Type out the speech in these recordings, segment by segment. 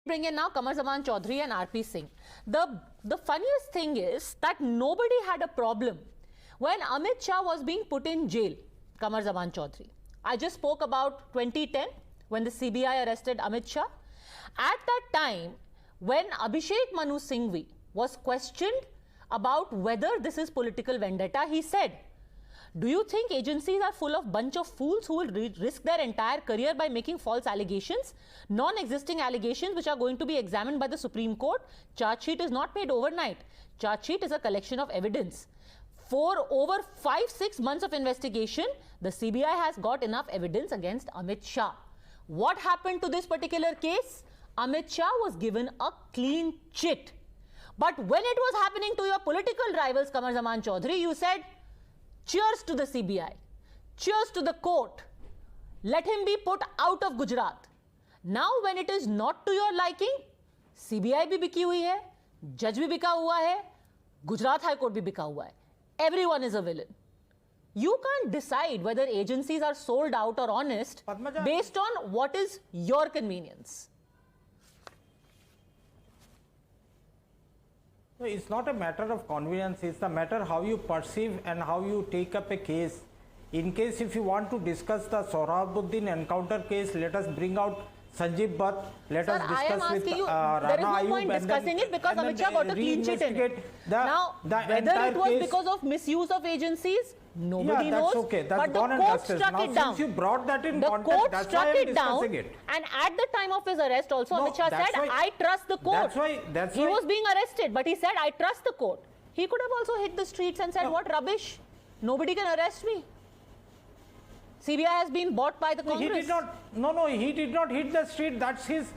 Bring in now Kamru Choudhury and RP Singh. The funniest thing is that nobody had a problem when Amit Shah was being put in jail, Kamru Choudhury. I just spoke about 2010 when the CBI arrested Amit Shah. At that time, when Abhishek Manu Singhvi was questioned about whether this is political vendetta, he said, "Do you think agencies are full of bunch of fools who will risk their entire career by making false allegations, non-existing allegations which are going to be examined by the Supreme Court? Charge sheet is not made overnight. Charge sheet is a collection of evidence. For over 5-6 months of investigation, the CBI has got enough evidence against Amit Shah." What happened to this particular case? Amit Shah was given a clean chit. But when it was happening to your political rivals, Kamru Choudhury, you said, "Cheers to the CBI. Cheers to the court. Let him be put out of Gujarat." Now when it is not to your liking, CBI भी बिकी हुई है, जज भी बिका हुआ है, Gujarat high court भी बिका हुआ है. Everyone is a villain. You can't decide whether agencies are sold out or honest Padmaja, based on what is your convenience. No, it's not a matter of convenience, it's a matter how you perceive and how you take up a case. In case if you want to discuss the Sohrabuddin encounter case, let us bring out Sanjeev Bhatt, let us discuss with Rana there is no Ayub point discussing it because Amit Shah got a clean chit in it. Now, whether it was because of misuse of agencies, nobody knows. Okay. That's but the gone court and struck it down. Since you brought that in the context, court that's struck why I'm it down. discussing it. And at the time of his arrest also, No, Amit Shah said, why, "I trust the court." He was being arrested, but he said, "I trust the court." He could have also hit the streets and said, "What rubbish? Nobody can arrest me. CBI has been bought by the Congress." He did not. No, he did not hit the street. That's his.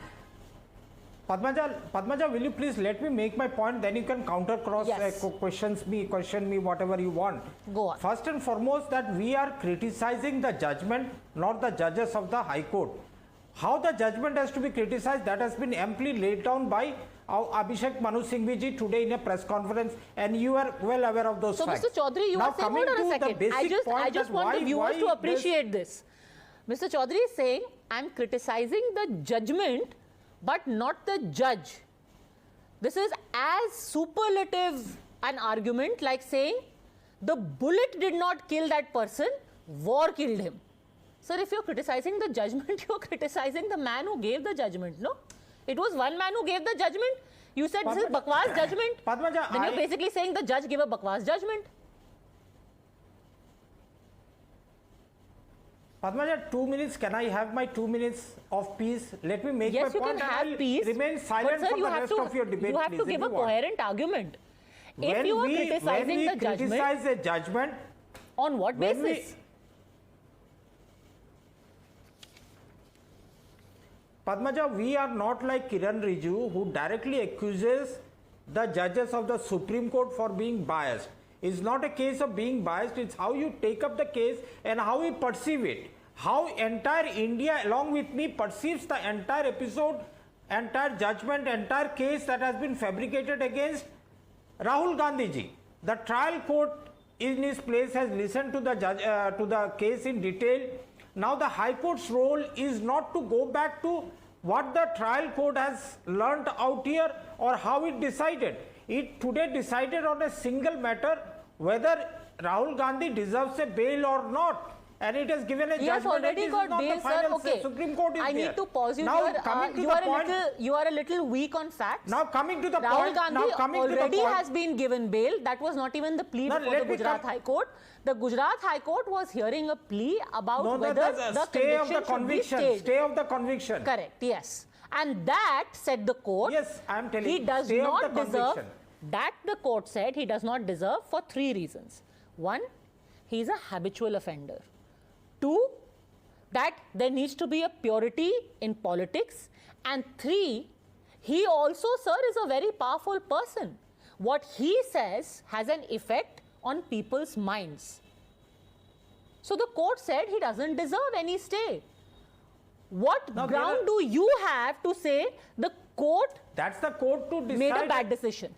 Padmaja, will you please let me make my point? Then you can counter cross question me whatever you want. Go on. First and foremost, that we are criticizing the judgment, not the judges of the High Court. How the judgment has to be criticized, that has been amply laid down by Abhishek Manu Singhvi ji today in a press conference, and you are well aware of those facts. So, Mr. Choudhury, you now, are saying, hold on a second. I just want the viewers to appreciate this. Mr. Choudhury is saying, "I'm criticizing the judgment, but not the judge." This is as superlative an argument like saying, "The bullet did not kill that person, war killed him." Sir, if you're criticizing the judgment, you're criticizing the man who gave the judgment, no? It was one man who gave the judgment. You said this is bakwas judgment. Padmaja, then you're basically saying the judge gave a bakwas judgment. Padmaja, 2 minutes. Can I have my 2 minutes of peace? Let me make my point. Yes, you can have peace. Remain silent but sir, for the rest of your debate, you have to give a coherent argument. If you are criticizing the judgment, criticize a judgment, on what basis? Padmaja, we are not like Kiran Rijiju, who directly accuses the judges of the Supreme Court for being biased. It's not a case of being biased, it's how you take up the case and how we perceive it. How entire India, along with me, perceives the entire episode, entire judgment, entire case that has been fabricated against Rahul Gandhi ji. The trial court in his place has listened to the to the case in detail. Now the High Court's role is not to go back to what the trial court has learnt out here or how it decided. It today decided on a single matter whether Rahul Gandhi deserves a bail or not. And it has given a he has judgment. already got bail, sir. Okay. Supreme Court is I need to pause you now, here. You are a little weak on facts. Now coming to the Rahul point. Gandhi now coming already to the point, has been given bail. That was not even the plea before the Gujarat High Court. The Gujarat High Court was hearing a plea about whether the stay of the conviction conviction. Stay of the conviction. Correct, yes. And that, said the court, yes, I am telling he you, does stay not of the deserve, conviction. that the court said he does not deserve for 3 reasons. 1, he is a habitual offender. 2, that there needs to be a purity in politics. And 3, he also, sir, is a very powerful person. What he says has an effect on people's minds. So the court said he doesn't deserve any stay. What ground do you have to say the court that's the court to decide, made a bad decision?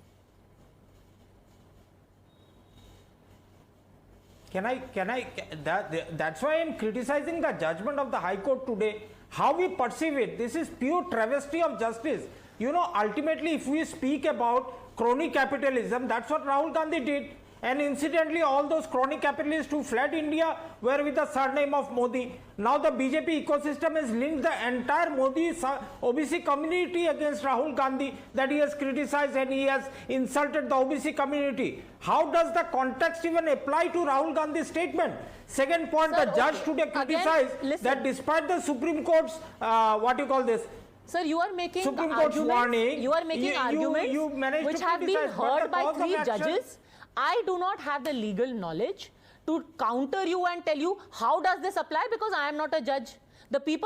That's why I am criticizing the judgment of the High Court today. how we perceive it, this is pure travesty of justice. You know, ultimately, if we speak about crony capitalism, that's what Rahul Gandhi did. And incidentally, all those crony capitalists who fled India were with the surname of Modi. Now the BJP ecosystem has linked the entire Modi OBC community against Rahul Gandhi, that he has criticized and he has insulted the OBC community. How does the context even apply to Rahul Gandhi's statement? Second point, Sir, the judge today criticized that despite the Supreme Court's, Sir, you are making Supreme Court's warning, you are making arguments which have been heard by 3 judges. I do not have the legal knowledge to counter you and tell you how does this apply, because I am not a judge. The people